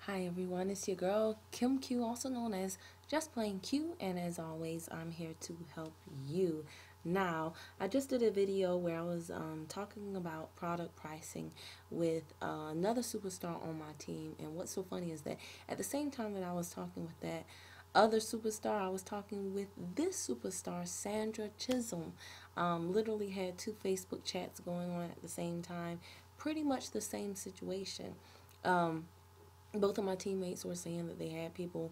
Hi everyone, it's your girl Kim Q, also known as Just Plain Q, and as always, I'm here to help you. Now, I just did a video where I was talking about product pricing with another superstar on my team, and what's so funny is that at the same time that I was talking with that other superstar, I was talking with this superstar, Sandra Chisolm. Literally had two Facebook chats going on at the same time, pretty much the same situation. Um, both of my teammates were saying that they had people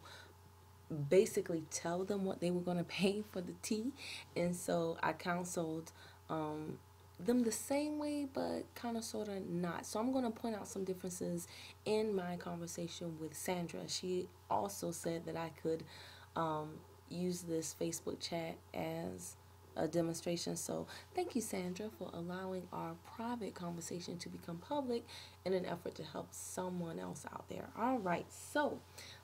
basically tell them what they were going to pay for the tea, and so I counseled them the same way, but kind of sort of not. So I'm going to point out some differences in my conversation with Sandra. She also said that I could use this Facebook chat as a demonstration. So thank you, Sandra, for allowing our private conversation to become public in an effort to help someone else out there. All right, so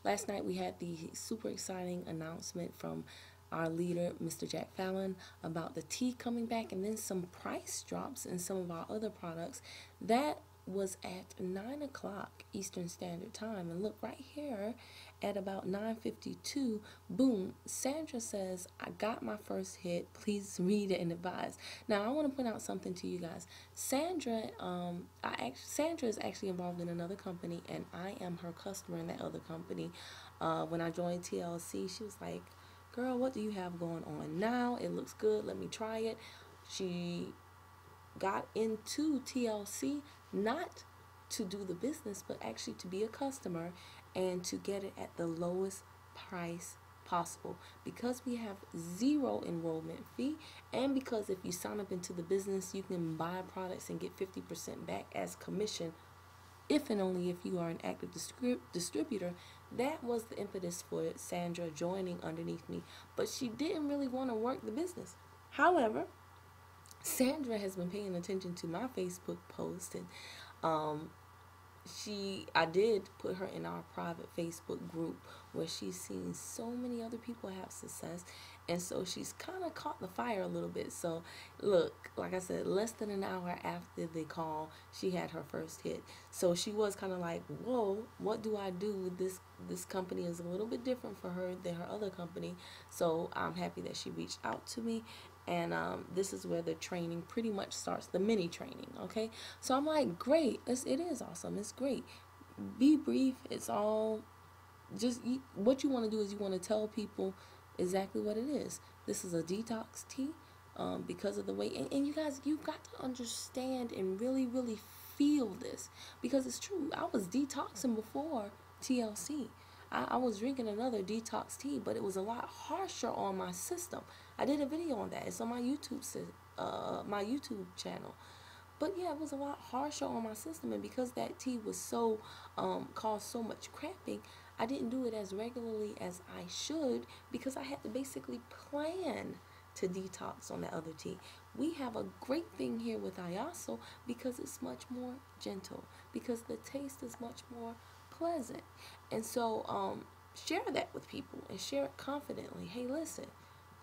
last night we had the super exciting announcement from our leader, Mr. Jack Fallon, about the tea coming back, and then some price drops in some of our other products. That was at 9 o'clock Eastern Standard Time. And look right here at about 9:52, boom, Sandra says, I got my first hit. Please read it and advise. Now, I want to point out something to you guys. Sandra is actually involved in another company, and I am her customer in that other company. When I joined TLC, she was like, girl, what do you have going on now? It looks good. Let me try it. She got into TLC not to do the business, but actually to be a customer and to get it at the lowest price possible, because we have zero enrollment fee, and because if you sign up into the business, you can buy products and get 50% back as commission if and only if you are an active distributor. That was the impetus for Sandra joining underneath me, but she didn't really want to work the business. However, Sandra has been paying attention to my Facebook post, and um, I did put her in our private Facebook group where she's seen so many other people have success, and so she's kind of caught the fire a little bit. So look, like I said, less than an hour after the call, she had her first hit. So she was kind of like, whoa, what do I do? This company is a little bit different for her than her other company. So I'm happy that she reached out to me, and this is where the training pretty much starts, the mini training. Okay, so I'm like, great, it is awesome, it's great. Be brief. It's all just what you want to do is you want to tell people exactly what it is. This is a detox tea, because of the way, and you guys, you've got to understand and really, really feel this, because it's true. I was detoxing before TLC. I was drinking another detox tea, but it was a lot harsher on my system. I did a video on that. It's on my YouTube channel. But yeah, it was a lot harsher on my system, and because that tea was so caused so much cramping, I didn't do it as regularly as I should, because I had to basically plan to detox on that other tea. We have a great thing here with Iaso because it's much more gentle, because the taste is much more pleasant. And so share that with people and share it confidently. Hey, listen,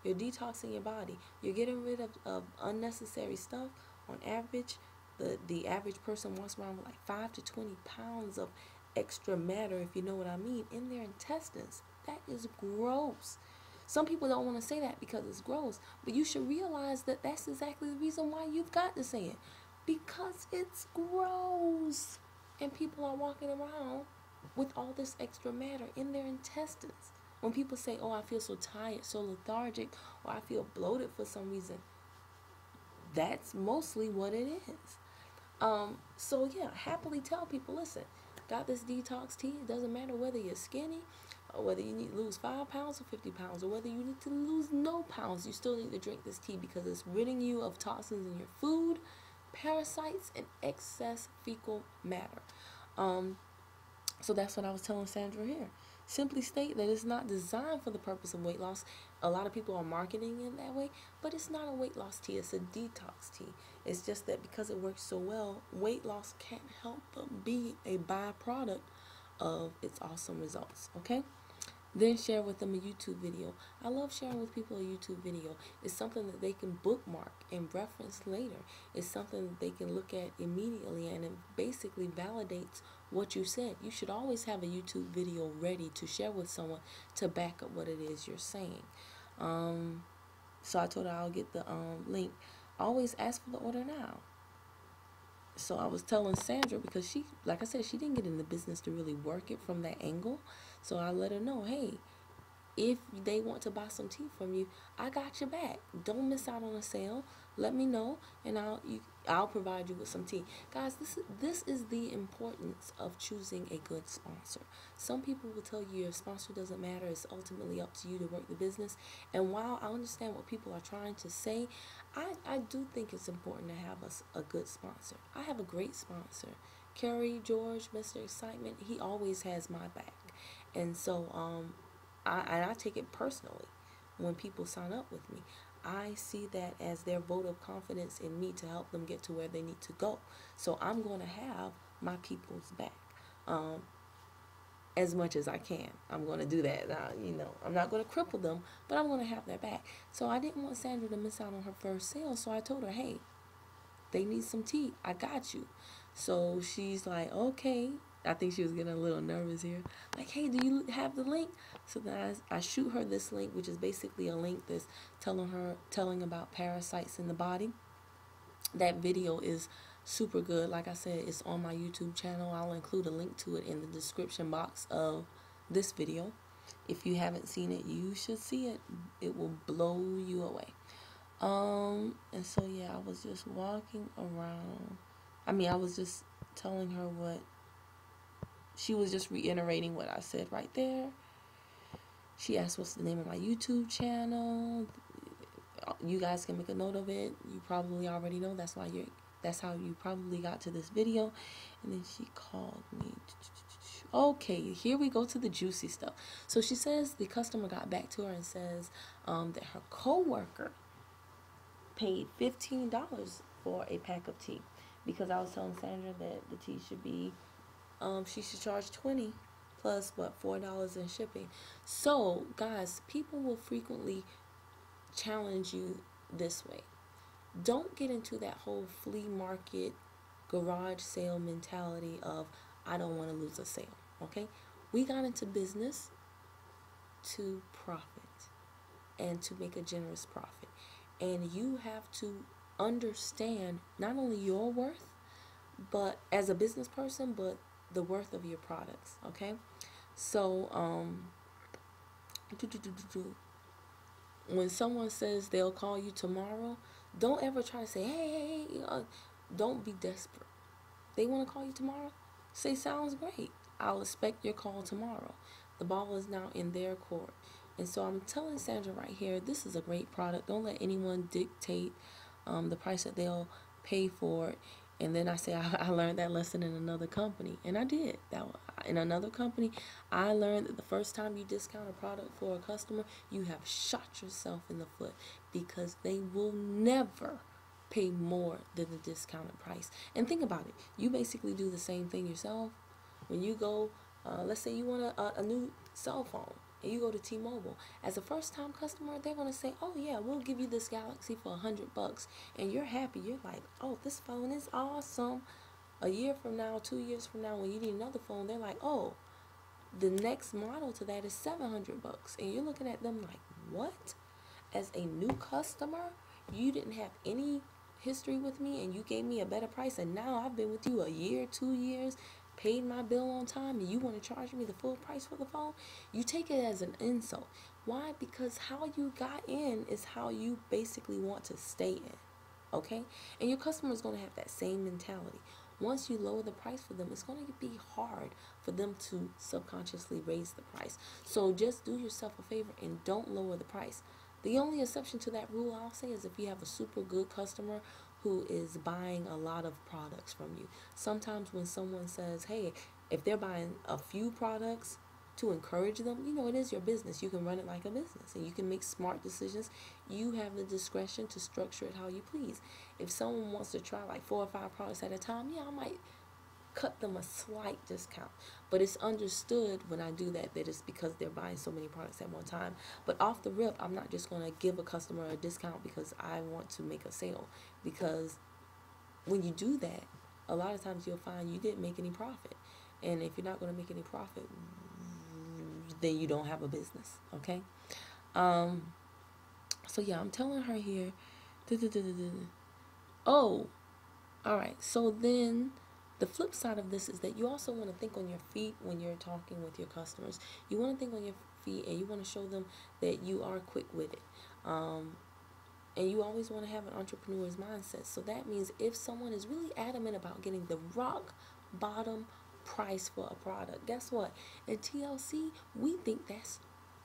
you're detoxing your body. You're getting rid of unnecessary stuff. On average, the average person walks around with like 5 to 20 pounds of extra matter, if you know what I mean, in their intestines. That is gross. Some people don't want to say that because it's gross, but you should realize that that's exactly the reason why you've got to say it, because it's gross. And people are walking around with all this extra matter in their intestines. When people say, oh, I feel so tired, so lethargic, or I feel bloated for some reason, that's mostly what it is. So yeah, happily tell people, listen, got this detox tea. It doesn't matter whether you're skinny, or whether you need to lose 5 pounds or 50 pounds, or whether you need to lose no pounds. You still need to drink this tea because it's ridding you of toxins in your food, parasites, and excess fecal matter. So that's what I was telling Sandra here. Simply state that it's not designed for the purpose of weight loss. A lot of people are marketing it that way, but it's not a weight loss tea. It's a detox tea. It's just that because it works so well, weight loss can't help but be a byproduct of its awesome results. Okay? Then share with them a YouTube video. I love sharing with people a YouTube video. It's something that they can bookmark and reference later. It's something that they can look at immediately, and it basically validates what you said. You should always have a YouTube video ready to share with someone to back up what it is you're saying. So I told her I'll get the link. Always ask for the order now. So I was telling Sandra, because she, like I said, she didn't get in the business to really work it from that angle. So I let her know, hey, if they want to buy some tea from you, I got your back. Don't miss out on a sale. Let me know, and I'll provide you with some tea. Guys, this is the importance of choosing a good sponsor. Some people will tell you your sponsor doesn't matter. It's ultimately up to you to work the business. And while I understand what people are trying to say, I do think it's important to have a good sponsor. I have a great sponsor. Kerry, George, Mr. Excitement, he always has my back. And so I take it personally when people sign up with me. I see that as their vote of confidence in me to help them get to where they need to go. So I'm going to have my people's back as much as I can. I'm going to do that. I'm not going to cripple them, but I'm going to have their back. So I didn't want Sandra to miss out on her first sale. So I told her, hey, they need some tea. I got you. So she's like, okay. I think she was getting a little nervous here. Like, hey, do you have the link? So then I shoot her this link, which is basically a link that's telling about parasites in the body. That video is super good. Like I said, it's on my YouTube channel. I'll include a link to it in the description box of this video. If you haven't seen it, you should see it. It will blow you away. And so yeah, I was just walking around. I was just telling her what she was just reiterating what I said right there. She asked what's the name of my YouTube channel. You guys can make a note of it. You probably already know. That's how you probably got to this video. And then she called me. Okay, here we go to the juicy stuff. So she says the customer got back to her and says that her coworker paid $15 for a pack of tea, because I was telling Sandra that the tea should be she should charge $20 plus $4 in shipping. So guys, people will frequently challenge you this way. Don't get into that whole flea market garage sale mentality of I don't want to lose a sale. Okay, we got into business to profit and to make a generous profit, and you have to understand not only your worth, but as a business person, but the worth of your products. Okay, so when someone says they'll call you tomorrow, don't ever try to say, hey, don't be desperate. They want to call you tomorrow? Say, sounds great. I'll expect your call tomorrow. The ball is now in their court. And so I'm telling Sandra right here, this is a great product. Don't let anyone dictate the price that they'll pay for it. And then I say, I learned that lesson in another company. And I did. In another company, I learned that the first time you discount a product for a customer, you have shot yourself in the foot, because they will never pay more than the discounted price. And think about it. You basically do the same thing yourself. When you go, let's say you want a new cell phone, and you go to T-Mobile, as a first-time customer, they're going to say, oh yeah, we'll give you this Galaxy for $100, and you're happy. You're like, oh, this phone is awesome. A year from now, 2 years from now, when you need another phone, they're like, oh, the next model to that is $700, and you're looking at them like, what? As a new customer, you didn't have any history with me, and you gave me a better price, and now I've been with you a year, 2 years, paid my bill on time, and you want to charge me the full price for the phone? You take it as an insult. Why? Because how you got in is how you basically want to stay in. Okay? And your customer is going to have that same mentality. Once you lower the price for them, it's going to be hard for them to subconsciously raise the price. So just do yourself a favor and don't lower the price. The only exception to that rule, I'll say, is if you have a super good customer who is buying a lot of products from you. Sometimes when someone says, hey, if they're buying a few products to encourage them, it is your business. You can run it like a business, and you can make smart decisions. You have the discretion to structure it how you please. If someone wants to try like 4 or 5 products at a time, yeah, I might cut them a slight discount. But it's understood when I do that it's because they're buying so many products at one time. But off the rip, I'm not just going to give a customer a discount because I want to make a sale. Because when you do that, a lot of times you'll find you didn't make any profit. And if you're not going to make any profit, then you don't have a business, okay? So yeah, I'm telling her here. Oh, all right. So then the flip side of this is that you also want to think on your feet when you're talking with your customers. You want to think on your feet, and you want to show them that you are quick with it. And you always want to have an entrepreneur's mindset. So that means if someone is really adamant about getting the rock bottom price for a product, guess what? At TLC, we think that's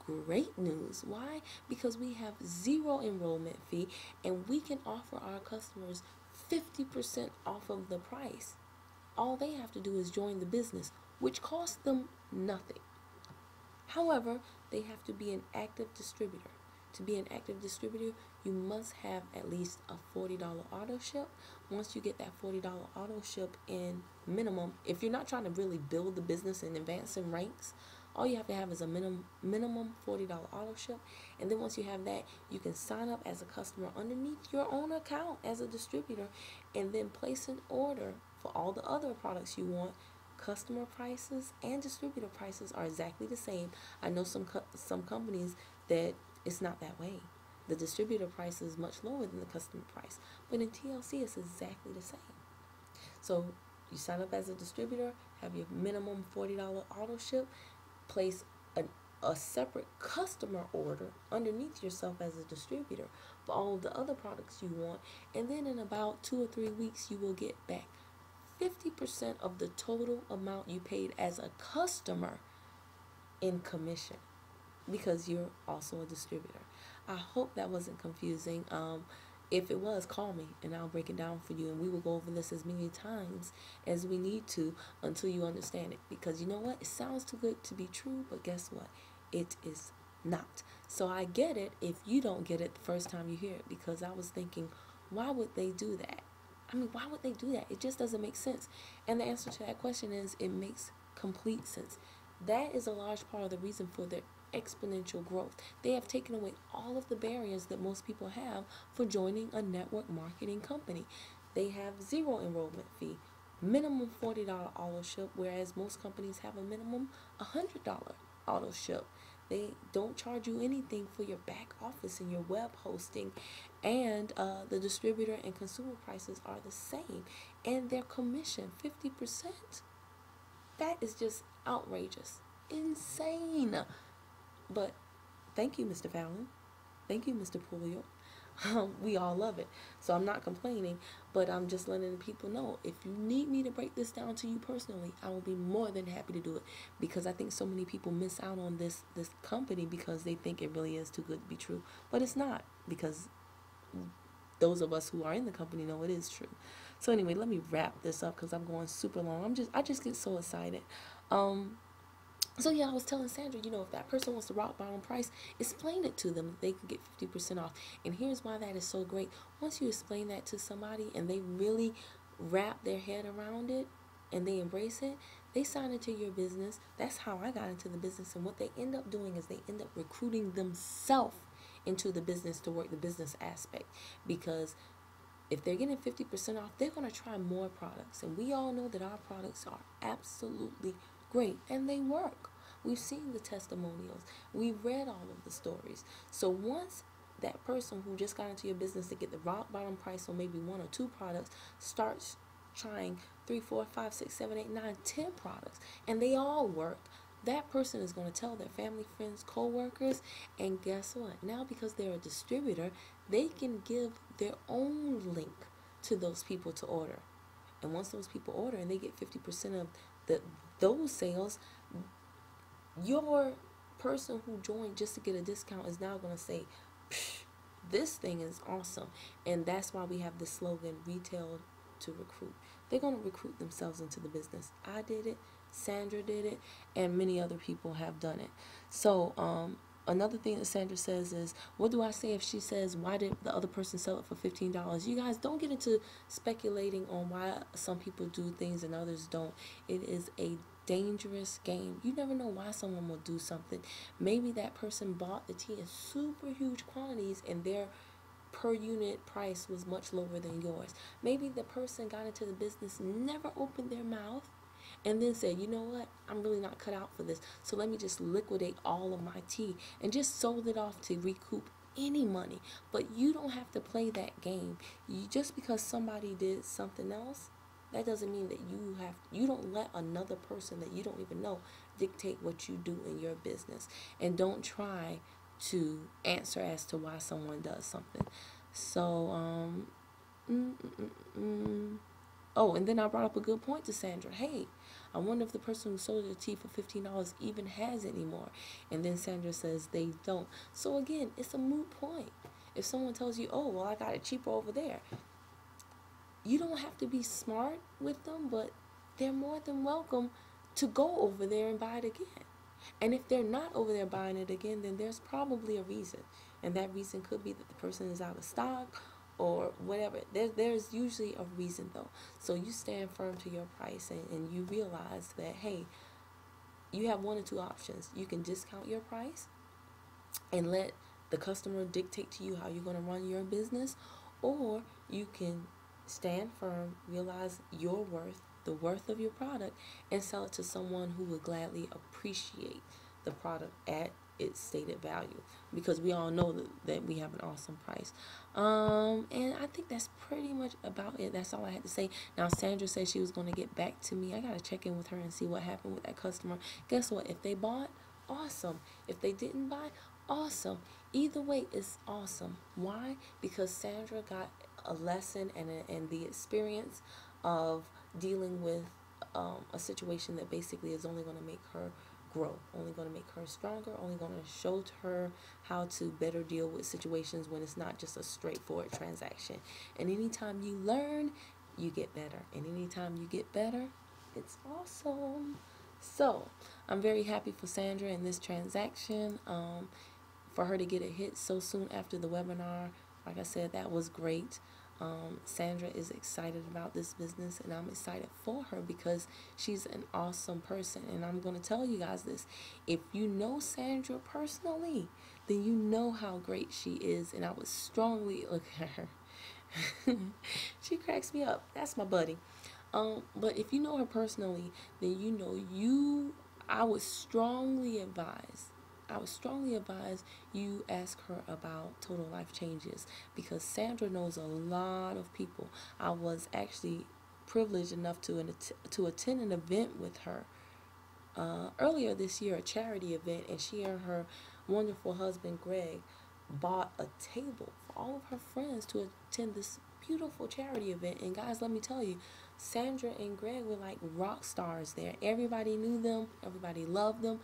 great news. Why? Because we have 0 enrollment fee, and we can offer our customers 50% off of the price. All they have to do is join the business, which costs them nothing. However, they have to be an active distributor. To be an active distributor, you must have at least a $40 auto ship. Once you get that $40 auto ship in minimum, if you're not trying to really build the business and advance in ranks, all you have to have is a minimum $40 auto ship. And then once you have that, you can sign up as a customer underneath your own account as a distributor, and then place an order for all the other products you want. Customer prices and distributor prices are exactly the same. I know some companies that it's not that way. The distributor price is much lower than the customer price. But in TLC, it's exactly the same. So you sign up as a distributor, have your minimum $40 auto ship, place a separate customer order underneath yourself as a distributor for all of the other products you want. And then in about 2 or 3 weeks, you will get back 50% of the total amount you paid as a customer in commission, because you're also a distributor. I hope that wasn't confusing. If it was, call me and I'll break it down for you, and we will go over this as many times as we need to until you understand it. Because you know what? It sounds too good to be true, but guess what? It is not. So I get it if you don't get it the first time you hear it, because I was thinking, why would they do that? I mean, why would they do that? It just doesn't make sense. And the answer to that question is, it makes complete sense. That is a large part of the reason for their exponential growth. They have taken away all of the barriers that most people have for joining a network marketing company. They have 0 enrollment fee, minimum $40 auto ship, whereas most companies have a minimum $100 auto ship. They don't charge you anything for your back office and your web hosting, and the distributor and consumer prices are the same, and their commission 50%. That is just outrageous, insane. But thank you, Mr. Fallon. Thank you, Mr. Pulio. We all love it. So I'm not complaining, but I'm just letting people know, if you need me to break this down to you personally, I will be more than happy to do it, because I think so many people miss out on this company because they think it really is too good to be true. But it's not, because those of us who are in the company know it is true. So anyway, let me wrap this up because I'm going super long. I just get so excited. So yeah, I was telling Sandra, if that person wants the rock bottom price, explain it to them that they can get 50% off. And here's why that is so great. Once you explain that to somebody and they really wrap their head around it and they embrace it, they sign into your business. That's how I got into the business. And what they end up doing is they end up recruiting themselves into the business to work the business aspect. Because if they're getting 50% off, they're going to try more products. And we all know that our products are absolutely great, and they work. We've seen the testimonials. We've read all of the stories. So once that person who just got into your business to get the rock bottom price on maybe 1 or 2 products starts trying 3, 4, 5, 6, 7, 8, 9, 10 products, and they all work, that person is going to tell their family, friends, co-workers, and guess what? Now, because they're a distributor, they can give their own link to those people to order. And once those people order and they get 50% of those sales, your person who joined just to get a discount is now going to say, this thing is awesome. And that's why we have the slogan, retail to recruit. They're going to recruit themselves into the business. I did it, Sandra did it, and many other people have done it. So Another thing that Sandra says is, what do I say if she says, why did the other person sell it for $15? You guys don't get into speculating on why some people do things and others don't. It is a dangerous game. You never know why someone will do something. Maybe that person bought the tea in super huge quantities and their per unit price was much lower than yours. Maybe the person got into the business, never opened their mouth, and then said, you know what, I'm really not cut out for this, so let me just liquidate all of my tea, and just sold it off to recoup any money. But you don't have to play that game. Just because somebody did something else, that doesn't mean that you don't let another person that you don't even know dictate what you do in your business. And don't try to answer as to why someone does something. So oh, and then I brought up a good point to Sandra. Hey, I wonder if the person who sold the tea for $15 even has any more. And then Sandra says they don't. So again, it's a moot point. If someone tells you, oh, well, I got it cheaper over there, you don't have to be smart with them, but they're more than welcome to go over there and buy it again. And if they're not over there buying it again, then there's probably a reason. And that reason could be that the person is out of stock or whatever. There's usually a reason, though. So you stand firm to your price, and you realize that, hey, you have one or two options. You can discount your price and let the customer dictate to you how you're going to run your business, or you can stand firm, realize your worth, the worth of your product, and sell it to someone who would gladly appreciate the product at its stated value, because we all know that we have an awesome price. And I think that's pretty much about it. That's all I had to say. Now, Sandra said she was going to get back to me. I got to check in with her and see what happened with that customer. Guess what? If they bought, awesome. If they didn't buy, awesome. Either way, it's awesome. Why? Because Sandra got a lesson and the experience of dealing with a situation that basically is only going to make her grow, only going to make her stronger, only going to show her how to better deal with situations when it's not just a straightforward transaction. And anytime you learn, you get better. And anytime you get better, it's awesome. So I'm very happy for Sandra in this transaction. For her to get a hit so soon after the webinar, like I said, that was great. Sandra is excited about this business, and I'm excited for her because she's an awesome person. And I'm going to tell you guys this. If you know Sandra personally, then you know how great she is, and I would strongly look at her. She cracks me up. That's my buddy. But if you know her personally, then you know I would strongly advise you ask her about total life changes, because Sandra knows a lot of people. I was actually privileged enough to attend an event with her earlier this year, a charity event, and she and her wonderful husband Greg bought a table for all of her friends to attend this beautiful charity event. And guys, let me tell you, Sandra and Greg were like rock stars there. Everybody knew them, everybody loved them.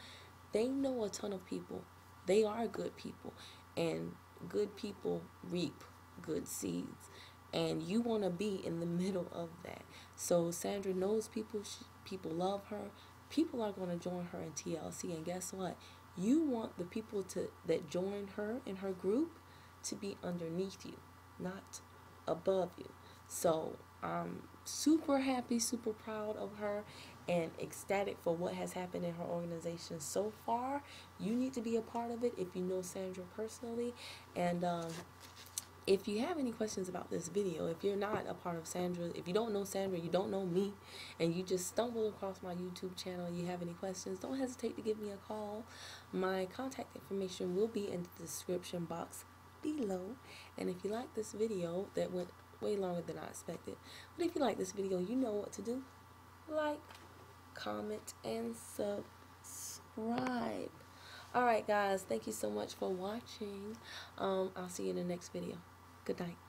They know a ton of people. They are good people, and good people reap good seeds, and you want to be in the middle of that. So Sandra knows people. People love her. People are going to join her in TLC, and guess what? You want the people that join her in her group to be underneath you, not above you. So I'm super happy, super proud of her, and ecstatic for what has happened in her organization so far. You need to be a part of it if you know Sandra personally. And if you have any questions about this video, if you're not a part of Sandra, if you don't know Sandra, you don't know me, and you just stumbled across my YouTube channel and you have any questions, don't hesitate to give me a call. My contact information will be in the description box below. And if you like this video, that went way longer than I expected, but if you like this video, you know what to do. Like, comment, and subscribe. Alright guys, thank you so much for watching. I'll see you in the next video. Good night.